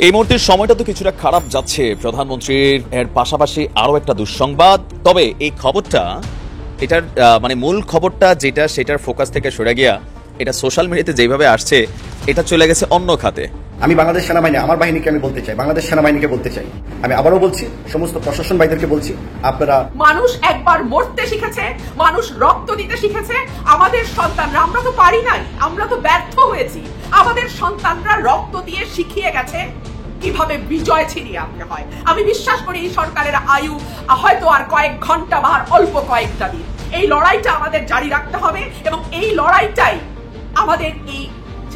এই মুহূর্তের সময়টা তো কিছুটা খারাপ যাচ্ছে প্রধানমন্ত্রীর, এর পাশাপাশি আরো একটা দুঃসংবাদ। তবে এই খবরটা, এটার মানে মূল খবরটা যেটা, সেটার ফোকাস থেকে সরে গিয়া এটা সোশ্যাল মিডিয়াতে যেভাবে আসছে, এটা চলে গেছে অন্য খাতে। আমি বাংলাদেশ সেনাবাহিনী, আমার বাহিনীকে আমি বলতে চাই, বাংলাদেশ সেনাবাহিনীকে বলতে চাই, আমি আবারও বলছি, সমস্ত প্রশাসন ভাইদেরকে বলছি, আপনারা মানুষ একবার মরতে শিখেছে, মানুষ রক্ত দিতে শিখেছে। আমাদের সন্তানরা, আমরা তো পারি নাই, আমরা তো ব্যর্থ হয়েছি। আমাদের সন্তানরা রক্ত দিয়ে শিখিয়ে গেছে কিভাবে বিজয় ছিনিয়ে আনতে হয়। আমি বিশ্বাস করি এই সরকারের আয়ু হয়তো আর কয়েক ঘন্টা বা অল্প কয়েকটা দিন। এই লড়াইটা আমাদের জারি রাখতে হবে এবং এই লড়াইটাই আমাদের এই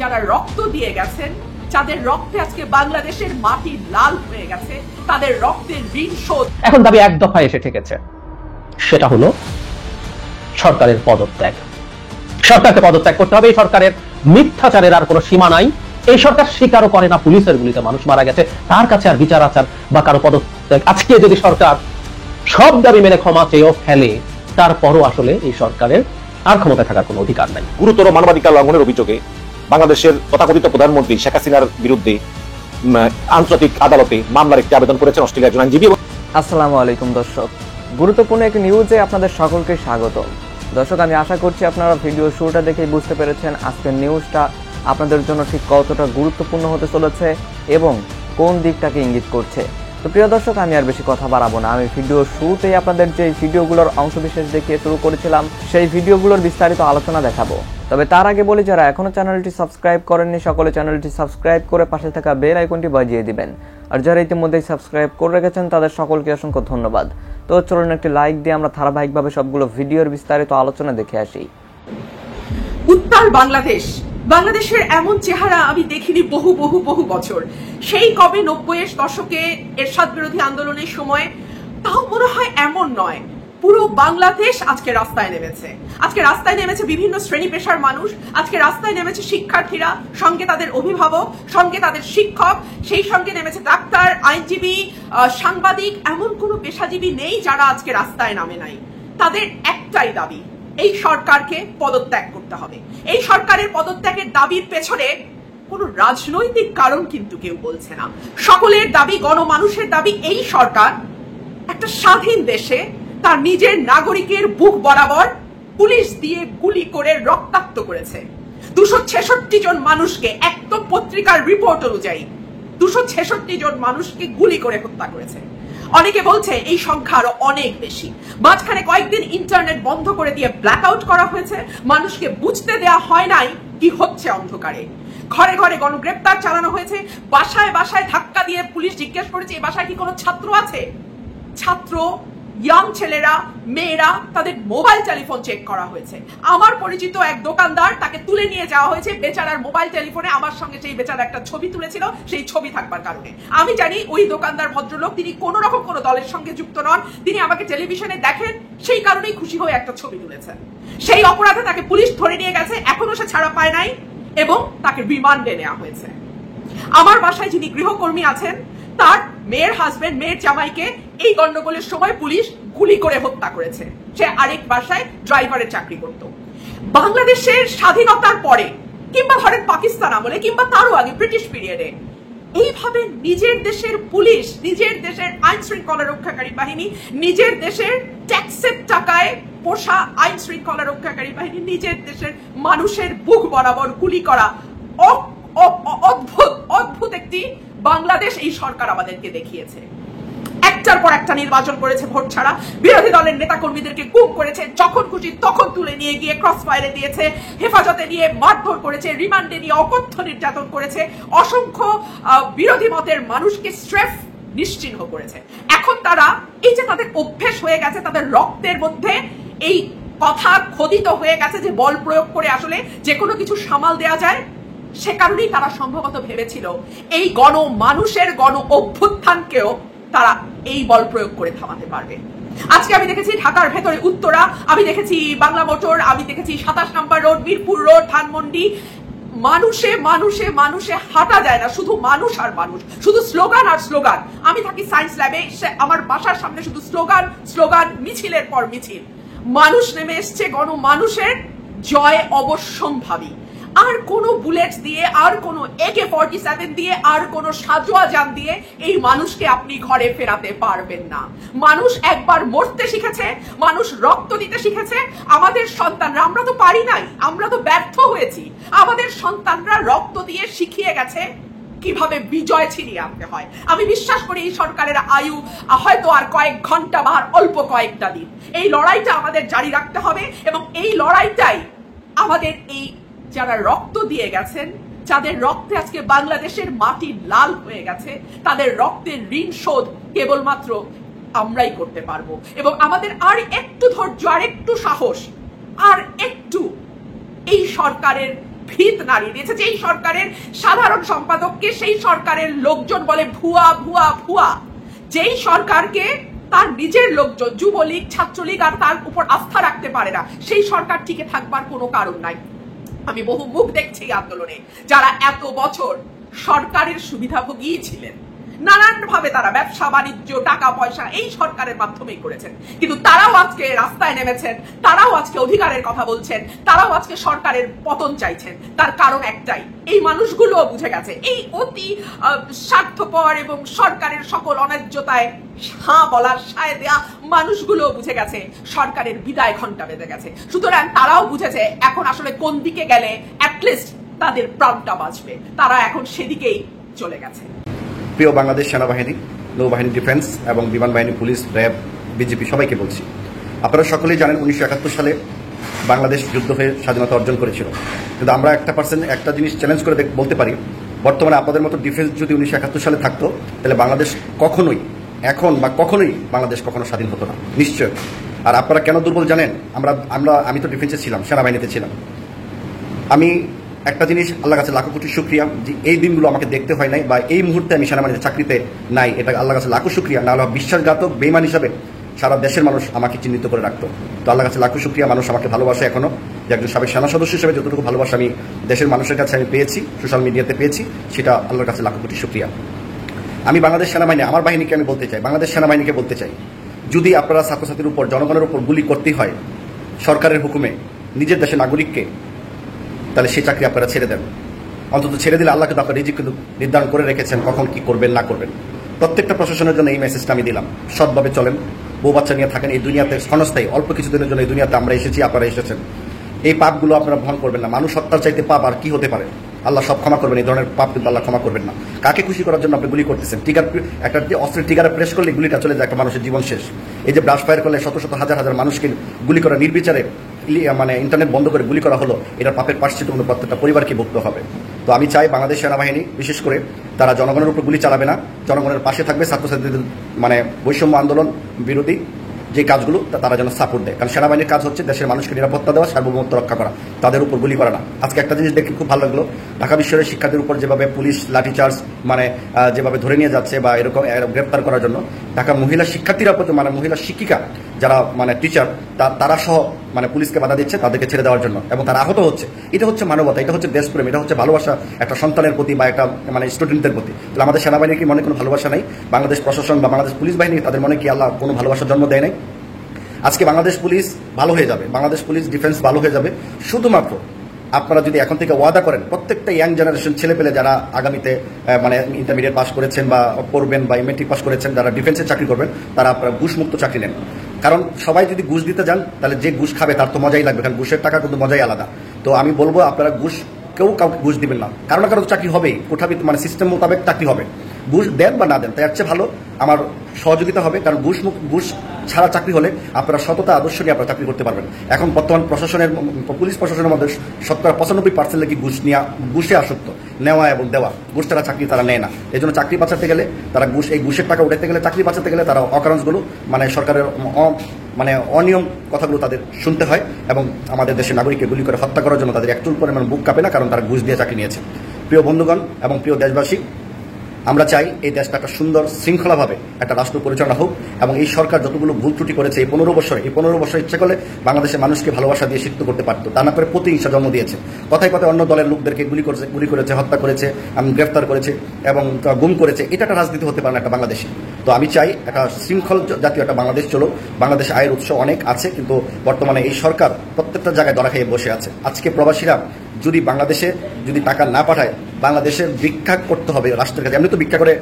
যারা রক্ত দিয়ে গেছেন, যাদের রক্তে আজকে বাংলাদেশের মাটি লাল হয়ে গেছে, তাদের রক্তের ঋণ শোধ। এখন দাবি এক দফায় এসে ঠেকেছে, সেটা হলো সরকারের পদত্যাগ। সরকারকে পদত্যাগ করতে হবে। এই সরকারের মিথ্যাচারের আর কোনো সীমা নাই। এই সরকার স্বীকারও করে না পুলিশের গুলিতে মানুষ মারা গেছে, তার কাছে আর বিচার আচার বা কারো পদত্যাগ। আজকে যদি সরকার সব দাবি মেনে ক্ষমা চেয়েও ফেলে, তারপরও আসলে এই সরকারের আর ক্ষমতায় থাকার কোনো অধিকার নাই। গুরুতর মানবাধিকার লঙ্ঘনের অভিযোগে বাংলাদেশের তথাকথিত প্রধানমন্ত্রী শেখ হাসিনার বিরুদ্ধে আন্তর্জাতিক আদালতে মামলার একটি আবেদন করেছেন অস্ট্রেলিয়ার একজন আইনজীবী। আসসালামু আলাইকুম দর্শক, গুরুত্বপূর্ণ একটি নিউজে আপনাদের সকলকে স্বাগত। দর্শক, আমি আশা করছি আপনারা ভিডিও শুরুটা দেখেই বুঝতে পেরেছেন আজকের নিউজটা আপনাদের জন্য ঠিক কতটা গুরুত্বপূর্ণ হতে চলেছে এবং কোন দিকটাকে ইঙ্গিত করছে। তো প্রিয় দর্শক, আমি আর বেশি কথা বাড়াবো না। আমি ভিডিও শুরুতেই আপনাদের যে ভিডিওগুলোর অংশবিশেষ দেখিয়ে শুরু করেছিলাম, সেই ভিডিওগুলোর বিস্তারিত আলোচনা দেখাবো। তবে তার আগে বলি, যারা এখনো চ্যানেলটি সাবস্ক্রাইব করেননি, সকলে চ্যানেলটি সাবস্ক্রাইব করে পাশে থাকা বেল আইকনটি বাজিয়ে দিবেন। আর যারা ইতিমধ্যেই সাবস্ক্রাইব করে রেখেছেন তাদের সকলকে অসংখ্য ধন্যবাদ। তো চলুন একটি লাইক দিয়ে আমরা ধারাবাহিকভাবে সবগুলো ভিডিওর বিস্তারিত আলোচনা দেখে আসি। উত্তর বাংলাদেশের এমন চেহারা আমি দেখিনি বহু বহু বহু বছর। সেই কবে 90-এর দশকে এরশাদ বিরোধী আন্দোলনের সময়, তাও মনে হয় এমন নয়। পুরো বাংলাদেশ আজকে রাস্তায় নেমেছে। আজকে রাস্তায় নেমেছে বিভিন্ন শ্রেণী পেশার মানুষ, আজকে রাস্তায় নেমেছে শিক্ষার্থীরা, সঙ্গে তাদের অভিভাবক, সঙ্গে তাদের শিক্ষক, সেই সঙ্গে নেমেছে ডাক্তার, আইনজীবী, সাংবাদিক। এমন কোনো পেশাজীবী নেই যারা আজকে রাস্তায় নামে নাই। তাদের একটাই দাবি, এই সরকারকে পদত্যাগ করতে হবে। এই সরকারের পদত্যাগের দাবির পেছনে কোনো রাজনৈতিক কারণ কিন্তু কেউ বলছে না। সকলের দাবি, গণমানুষের দাবি, এই সরকার একটা স্বাধীন দেশে তার নিজের নাগরিকের বুক বরাবর পুলিশ দিয়ে গুলি করে রক্তাক্ত করেছে। 266 জন মানুষকে, একদম পত্রিকার রিপোর্ট অনুযায়ী 266 জন মানুষকে গুলি করে হত্যা করেছে। অনেকে বলছে এই সংখ্যা আরো অনেক বেশি। মাঝখানে কয়েকদিন ইন্টারনেট বন্ধ করে দিয়ে ব্ল্যাক আউট করা হয়েছে, মানুষকে বুঝতে দেওয়া হয় নাই কি হচ্ছে অন্ধকারে। ঘরে ঘরে গণগ্রেপ্তার চালানো হয়েছে, বাসায় বাসায় ধাক্কা দিয়ে পুলিশ জিজ্ঞেস করেছে এই বাসায় কি কোনো ছাত্র আছে। ছাত্র, ইয়াং ছেলেরা, মেয়েরা, তাদের মোবাইল টেলিফোন চেক করা হয়েছে। আমার পরিচিত এক দোকানদার, তাকে তুলে নিয়ে যাওয়া হয়েছে বেচারার মোবাইল টেলিফোনে। আমার সঙ্গে সেই বেচারা একটা ছবি তুলেছিল, সেই ছবি থাকবার কারণে আমি জানি ওই দোকানদার ভদ্রলোক, তিনি কোনো রকম কোনো দলের সঙ্গে যুক্ত নন। তিনি আমাকে টেলিভিশনে দেখেন, সেই কারণেই খুশি হয়ে একটা ছবি তুলেছেন। সেই অপরাধে তাকে পুলিশ ধরে নিয়ে গেছে, এখনো সে ছাড়া পায় নাই এবং তাকে রিমান্ডে নেওয়া হয়েছে। আমার বাসায় যিনি গৃহকর্মী আছেন, তার মেয়ের হাজবেন্ড, মেয়ের জামাইকে এই গন্ডগোলের সময় পুলিশ গুলি করে হত্যা করেছে। সে আরেক বাসায় ড্রাইভারের চাকরি করত। বাংলাদেশের স্বাধীনতার পরে, কিংবা ধরেন পাকিস্তান আমলে, কিংবা তারও আগে ব্রিটিশ পিরিয়ডে, এইভাবে নিজের দেশের পুলিশ, নিজের দেশের আইন শৃঙ্খলা রক্ষাকারী বাহিনী, নিজের দেশের ট্যাক্সের টাকায় পোষা আইন শৃঙ্খলা রক্ষাকারী বাহিনী নিজের দেশের মানুষের বুক বরাবর গুলি করা অদ্ভুত অদ্ভুত একটি বাংলাদেশ এই সরকার আমাদেরকে দেখিয়েছে। একটার পর একটা নির্বাচন করেছে ভোট ছাড়া, বিরোধী দলের নেতা কর্মীদেরকে গুম করেছে, যখন খুশি তখন তুলে নিয়ে গিয়ে ক্রস ফায়ারে দিয়েছে, হেফাজতে নিয়ে মারধর করেছে, রিমান্ডে নিয়ে অকথ্য নির্যাতন করেছে, অসংখ্য বিরোধী মতের মানুষকে স্রেফ নিশ্চিহ্ন করেছে। এখন তারা, এই যে তাদের অভ্যেস হয়ে গেছে, তাদের রক্তের মধ্যে এই কথা খোদিত হয়ে গেছে যে বল প্রয়োগ করে আসলে যে কোনো কিছু সামাল দেওয়া যায়, সে কারণেই তারা সম্ভবত ভেবেছিল এই মানুষের গণ অভ্যুত্থানকেও তারা এই বল প্রয়োগ করে থামাতে পারবে। আজকে আমি দেখেছি ঢাকার ভেতরে উত্তরা, আমি দেখেছি বাংলা মোটর, আমি দেখেছি 27 নম্বর রোড, মিরপুর রোড, ধানমন্ডি, মানুষে মানুষে মানুষে হাঁটা যায় না, শুধু মানুষ আর মানুষ, শুধু স্লোগান আর স্লোগান। আমি থাকি সায়েন্স ল্যাবে, আমার বাসার সামনে শুধু স্লোগান স্লোগান, মিছিলের পর মিছিল। মানুষ নেমে এসছে, মানুষের জয় অবশ্যম্ভাবী। আর কোনো বুলেট দিয়ে, আর কোনো AK-47 দিয়ে, আর কোনো সাজোয়া যান দিয়ে এই মানুষকে আপনি ঘরে ফেরাতে পারবেন না। মানুষ একবার মরতে শিখেছে, মানুষ রক্ত দিতে শিখেছে। আমাদের সন্তানরা, আমরা তো পারি নাই, আমরা তো ব্যর্থ হয়েছি। আমাদের সন্তানরা রক্ত দিয়ে শিখিয়ে গেছে কিভাবে বিজয় ছিনিয়ে আনতে হয়। আমি বিশ্বাস করি এই সরকারের আয়ু হয়তো আর কয়েক ঘন্টা বা আর অল্প কয়েকটা দিন। এই লড়াইটা আমাদের জারি রাখতে হবে এবং এই লড়াইটাই আমাদের এই যারা রক্ত দিয়ে গেছেন, যাদের রক্তে আজকে বাংলাদেশের মাটি লাল হয়ে গেছে, তাদের রক্তের ঋণ শোধ কেবলমাত্র আমরাই করতে পারবো। এবং আমাদের আর একটু ধৈর্য, আর একটু সাহস, আর একটু এই সরকারের ভিত নাড়িয়ে দিয়েছে। যে এই সরকারের সাধারণ সম্পাদককে সেই সরকারের লোকজন বলে ভুয়া ভুয়া ভুয়া, যেই সরকারকে তার নিজের লোকজন, যুবলীগ, ছাত্রলীগ আর তার উপর আস্থা রাখতে পারে না, সেই সরকার টিকে থাকবার কোনো কারণ নাই। আমি বহু মুখ দেখছি আন্দোলনে, যারা এত বছর সরকারের সুবিধাভোগী ছিলেন, নানান ভাবে তারা ব্যবসা বাণিজ্য, টাকা পয়সা এই সরকারের মাধ্যমেই করেছেন, কিন্তু তারাও আজকে রাস্তায় নেমেছেন, তারাও আজকে অধিকারের কথা বলছেন, তারাও আজকে সরকারের পতন চাইছেন। তার কারণ একটাই, এই মানুষগুলো বুঝে গেছে, এই অতি স্বার্থপর এবং সরকারের সকল অন্যায্যতায় হ্যাঁ বলার সায় দেয়া মানুষগুলো বুঝে গেছে সরকারের বিদায় ঘন্টা বেজে গেছে। সুতরাং তারাও বুঝেছে এখন আসলে কোন দিকে গেলে অ্যাটলিস্ট তাদের প্রাণটা বাঁচবে, তারা এখন সেদিকেই চলে গেছে। প্রিয় বাংলাদেশ সেনাবাহিনী, নৌবাহিনী, ডিফেন্স এবং বিমান বাহিনী, পুলিশ, র্যাব, বিজেপি সবাইকে বলছি, আপনারা সকলেই জানেন 1971 সালে বাংলাদেশ যুদ্ধ হয়ে স্বাধীনতা অর্জন করেছিল। কিন্তু আমরা একটা জিনিস চ্যালেঞ্জ করে বলতে পারি, বর্তমানে আপনাদের মতো ডিফেন্স যদি 1971 সালে থাকতো, তাহলে বাংলাদেশ কখনোই এখন বা কখনোই বাংলাদেশ কখনো স্বাধীন হতো না, নিশ্চয়। আর আপনারা কেন দুর্বল জানেন? আমি তো ডিফেন্সে ছিলাম, সেনাবাহিনীতে ছিলাম। আমি একটা জিনিস আল্লাহর কাছে লাখো কোটি শুকরিয়া যে এই দিনগুলো আমাকে দেখতে হয় নাই, বা এই মুহূর্তে আমি সেনাবাহিনীতে চাকরিতে নাই, এটা আল্লাহর কাছে লাখো শুকরিয়া। না হলে বিশ্বাসঘাতক বেঈমান হিসাবে সারা দেশের মানুষ আমাকে চিহ্নিত করে রাখতো। তো আল্লাহর কাছে লাখো শুকরিয়া, মানুষ আমাকে ভালোবাসে এখনো, যে একজন সাবেক সেনা সদস্য হিসেবে যতটুকু ভালোবাসা আমি দেশের মানুষের কাছে আমি পেয়েছি, সোশ্যাল মিডিয়াতে পেয়েছি, সেটা আল্লাহর কাছে লাখো কোটি শুকরিয়া। আমি বাংলাদেশ সেনাবাহিনী, আমার বাহিনীকে আমি বলতে চাই, বাংলাদেশ সেনাবাহিনীকে বলতে চাই, যদি আপনারা ছাত্রছাত্রীর উপর, জনগণের উপর গুলি করতেই হয় সরকারের হুকুমে নিজের দেশের নাগরিককে, তাহলে সেই চাকরি আপনারা ছেড়ে দেন। অন্তত ছেড়ে দিলে আল্লাহ কিন্তু আপনার রিজিক কিন্তু নির্ধারণ করে রেখেছেন কখন কি করবেন না করবেন। প্রত্যেকটা প্রশাসনের জন্য এই মেসেজটা আমি দিলাম, সৎভাবে চলেন, বউ বাচ্চা নিয়ে থাকেন। এই দুনিয়াতে ক্ষণস্থায়ী, অল্প কিছুদিনের জন্য এই দুনিয়াতে আমরা এসেছি, আপনারা এসেছেন। এই পাপগুলো আপনারা বহন করবেন না। মানুষ হত্যার চাইতে পাপ আর কি হতে পারে? আল্লাহ সব ক্ষমা করবেন, এই ধরনের পাপ কিন্তু আল্লাহ ক্ষমা করবেন না। কাকে খুশি করার জন্য আপনি গুলি করতেছেন? একটা অস্ত্রের ট্রিগারে প্রেস করলে গুলিটা চলে যায়, একটা মানুষের জীবন শেষ। এই যে ব্রাশ ফায়ার করলে শত শত হাজার হাজার মানুষকে গুলি করা নির্বিচারে, মানে ইন্টারনেট বন্ধ করে গুলি করা হলো, এটার পাপের প্রায়শ্চিত্ত কিন্তু প্রত্যেকটা পরিবারকে ভুগতে হবে। তো আমি চাই বাংলাদেশ সেনাবাহিনী বিশেষ করে তারা জনগণের উপর গুলি চালাবে না, জনগণের পাশে থাকবে, ছাত্রছাত্রীদের মানে বৈষম্য আন্দোলন বিরোধী যে কাজগুলো তারা যেন সাপোর্ট দেয়। কারণ সেনাবাহিনীর কাজ হচ্ছে দেশের মানুষকে নিরাপত্তা দেওয়া, সার্বভৌমত্ব রক্ষা করা, তাদের উপর গুলি করা না। আজকে একটা জিনিস দেখে খুব ভালো লাগলো, ঢাকা বিশ্ববিদ্যালয়ের শিক্ষার্থীর উপর যেভাবে পুলিশ লাঠিচার্জ মানে যেভাবে ধরে নিয়ে যাচ্ছে বা এরকম গ্রেপ্তার করার জন্য, ঢাকা মহিলা শিক্ষার্থীরা মানে মহিলা শিক্ষিকা যারা মানে টিচার, তারা সহ মানে পুলিশকে বাধা দিচ্ছে তাদেরকে ছেড়ে দেওয়ার জন্য, এবং তারা আহত হচ্ছে। এটা হচ্ছে মানবতা, এটা হচ্ছে দেশপ্রেম, এটা হচ্ছে ভালোবাসা একটা সন্তানের প্রতি বা একটা মানে স্টুডেন্টদের প্রতি। তাহলে আমাদের সেনাবাহিনীর কি মনে কোনো ভালোবাসা নাই? বাংলাদেশ প্রশাসন বা বাংলাদেশ পুলিশ বাহিনী তাদের মনে কি আল্লাহ কোনো ভালোবাসার জন্ম দেয় নাই? আজকে বাংলাদেশ পুলিশ ভালো হয়ে যাবে, বাংলাদেশ পুলিশ ডিফেন্স ভালো হয়ে যাবে শুধুমাত্র আপনারা যদি এখন থেকে ওয়াদা করেন, প্রত্যেকটা ইয়াং জেনারেশন ছেলেপেলে যারা আগামীতে মানে ইন্টারমিডিয়েট পাস করেছেন বা পড়বেন বা মেট্রিক পাস করেছেন, যারা ডিফেন্সে চাকরি করবেন, তারা আপনারা ঘুষমুক্ত চাকরি নেন। কারণ সবাই যদি ঘুষ দিতে যান তাহলে যে ঘুষ খাবে তার তো মজাই লাগবে, কারণ ঘুষের টাকা কিন্তু মজাই আলাদা। তো আমি বলবো আপনারা কেউ কাউকে ঘুষ দিবেন না, কারণ না কারো চাকরি হবেই, কোঠাভিত্তিক মানে সিস্টেম মোতাবেক চাকরি হবে। ঘুষ দেন বা না দেন তাই চেয়ে ভালো আমার সহযোগিতা হবে, কারণ ঘুষ ছাড়া চাকরি হলে আপনারা সততা আদর্শ নিয়ে আপনারা চাকরি করতে পারবেন। এখন বর্তমান প্রশাসনের পুলিশ প্রশাসনের মধ্যে 95% নাকি ঘুষে আসক্ত, নেওয়া এবং দেওয়া, ঘুষ ছাড়া চাকরি তারা নেয় না। এই জন্য চাকরি বাঁচাতে গেলে তারা এই ঘুষের টাকা উঠাতে গেলে, চাকরি বাঁচাতে গেলে তারা অকারণগুলো মানে সরকারের মানে অনিয়ম কথাগুলো তাদের শুনতে হয়, এবং আমাদের দেশের নাগরিককে গুলি করে হত্যা করার জন্য তাদের একটু পরিমাণ বুক কাঁপে না, কারণ তারা ঘুষ দিয়ে চাকরি নিয়েছে। প্রিয় বন্ধুগণ এবং প্রিয় দেশবাসী, আমরা চাই এই দেশটা একটা সুন্দর শৃঙ্খলাভাবে একটা রাষ্ট্র পরিচালনা হোক, এবং এই সরকার যতগুলো ভুল ত্রুটি করেছে এই 15 বছর ইচ্ছা করলে বাংলাদেশের মানুষকে ভালোবাসা দিয়ে সিদ্ধ করতে পারতো, তা না করে প্রতিহিংসা জন্ম দিয়েছে। কথায় কথায় অন্য দলের লোকদেরকে গুলি করেছে, হত্যা করেছে, গ্রেফতার করেছে এবং গুম করেছে। এটা একটা রাজনীতি হতে পারে না একটা বাংলাদেশে। তো আমি চাই একটা শৃঙ্খল জাতীয় একটা বাংলাদেশ চলো। বাংলাদেশে আয়ের উৎস অনেক আছে, কিন্তু বর্তমানে এই সরকার প্রত্যেকটা জায়গায় ধরা খেয়ে বসে আছে। আজকে প্রবাসীরা যদি বাংলাদেশে যদি টাকা না পাঠায়, বাংলাদেশের ভিক্ষা করতে হবে রাষ্ট্রের কাছে। এমনি তো ভিক্ষা করে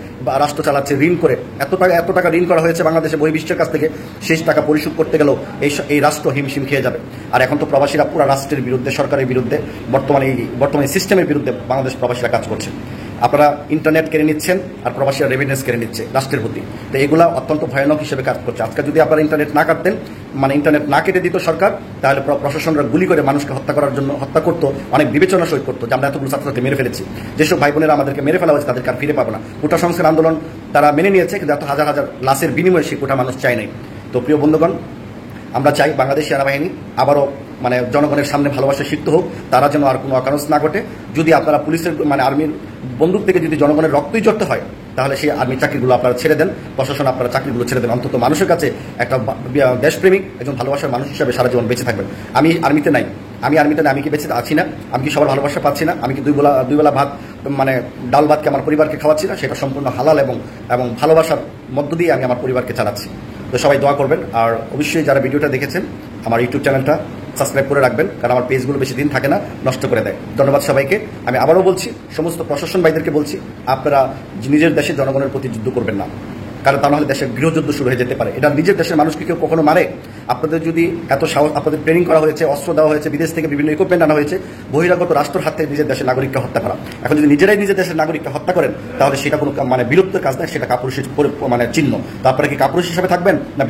রাষ্ট্র চালাচ্ছে ঋণ করে, এত টাকা ঋণ করা হয়েছে বাংলাদেশে বহির্বিশ্বের কাছ থেকে, শেষ টাকা পরিশোধ করতে গেলেও এই রাষ্ট্র হিমশিম খেয়ে যাবে। আর এখন তো প্রবাসীরা পুরো রাষ্ট্রের বিরুদ্ধে, সরকারের বিরুদ্ধে, বর্তমানে সিস্টেমের বিরুদ্ধে বাংলাদেশ প্রবাসীরা কাজ করছে। আপনারা ইন্টারনেট কেড়ে নিচ্ছেন আর প্রবাসীরা রেভিডেন্স কেড়ে নিচ্ছে রাষ্ট্রের প্রতি। তো এগুলা অত্যন্ত ভয়ানক হিসেবে কাজ করছে। আজকে যদি আপনারা ইন্টারনেট না কাটতেন, মানে ইন্টারনেট না কেটে দিত সরকার, তাহলে প্রশাসনরা গুলি করে মানুষকে হত্যা করতো, অনেক বিবেচনা সহিত করতো যে আমরা এতগুলো ছাত্রকে মেরে ফেলেছি। যেসব ভাই বোনেরা আমাদেরকে মেরে ফেলা হয়েছে তাদেরকে আর ফিরে পাবো না। কোটা সংস্কার আন্দোলন তারা মেনে নিয়েছে, কিন্তু এত হাজার হাজার লাশের বিনিময়ে সেই কোটা মানুষ চায় নাই। তো প্রিয় বন্ধুগণ, আমরা চাই বাংলাদেশ সেনাবাহিনী আবারও মানে জনগণের সামনে ভালোবাসা শিখতে হোক, তারা যেন আর কোনো অকারণ না ঘটে। যদি আপনারা পুলিশের মানে আর্মির বন্দুক থেকে যদি জনগণের রক্তই জড়তে হয়, তাহলে সেই আর্মি চাকরিগুলো আপনারা ছেড়ে দেন, প্রশাসন আপনারা চাকরিগুলো ছেড়ে দেন। অন্তত মানুষের কাছে একটা দেশপ্রেমিক একজন ভালোবাসার মানুষ হিসেবে সারা জীবন বেঁচে থাকবেন। আমি আর্মিতে নাই, আমি কি বেঁচে আছি না? আমি কি সবার ভালোবাসা পাচ্ছি না? আমি কি দুই বেলা ভাত মানে ডাল ভাতকে আমার পরিবারকে খাওয়াচ্ছি না? সেটা সম্পূর্ণ হালাল এবং ভালোবাসার মধ্য দিয়ে আমি আমার পরিবারকে চালাচ্ছি। তো সবাই দোয়া করবেন, আর অবশ্যই যারা ভিডিওটা দেখেছেন আমার ইউটিউব চ্যানেলটা সাবস্ক্রাইব করে রাখবেন, কারণ আমার পেজগুলো বেশি দিন থাকে না, নষ্ট করে দেয়। ধন্যবাদ সবাইকে। আমি আবারও বলছি, সমস্ত প্রশাসন ভাইদেরকে বলছি, আপনারা নিজের দেশে জনগণের প্রতি যুদ্ধ করবেন না, কারণ তা নাহলে দেশের গৃহযুদ্ধ শুরু হয়ে যেতে পারে। এটা নিজের দেশের মানুষকে কেউ কখনো মারে? আপনাদের যদি এত সাহস, আপনাদের ট্রেনিং করা হয়েছে, অস্ত্র দেওয়া হয়েছে, বিদেশ থেকে বিভিন্ন ইকুইপমেন্ট আনা হয়েছে, বহিরাগত রাষ্ট্রের হাত থেকে নিজের দেশের নাগরিককে হত্যা করা। এখন যদি নিজেরাই নিজের দেশের নাগরিককে হত্যা করেন, তাহলে সেটা কোনো মানে বীরত্বের কাজ নয়, সেটা কাপুরুষের মানে চিহ্ন। তো আপনারা কি কাপুরুষ হিসাবে থাকবেন, না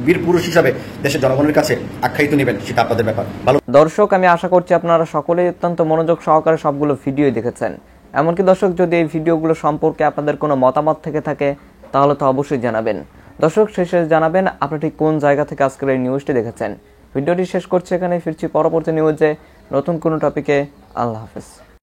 বীর পুরুষ হিসাবে দেশের জনগণের কাছে আখ্যায়িত নেবেন, সেটা আপনাদের ব্যাপার। ভালো দর্শক, আমি আশা করছি আপনারা সকলেই অত্যন্ত মনোযোগ সহকারে সবগুলো ভিডিও দেখেছেন। এমনকি দর্শক, যদি এই ভিডিওগুলো সম্পর্কে আপনাদের কোনো মতামত থেকে থাকে তাহলে তো অবশ্যই জানাবেন। দর্শক, শেষে জানাবেন আপনি ঠিক কোন জায়গা থেকে আজকের এই নিউজটি দেখেছেন। ভিডিওটি শেষ করছি এখানে, ফিরছি পরবর্তী নিউজে নতুন কোনো টপিকে। আল্লাহ হাফেজ।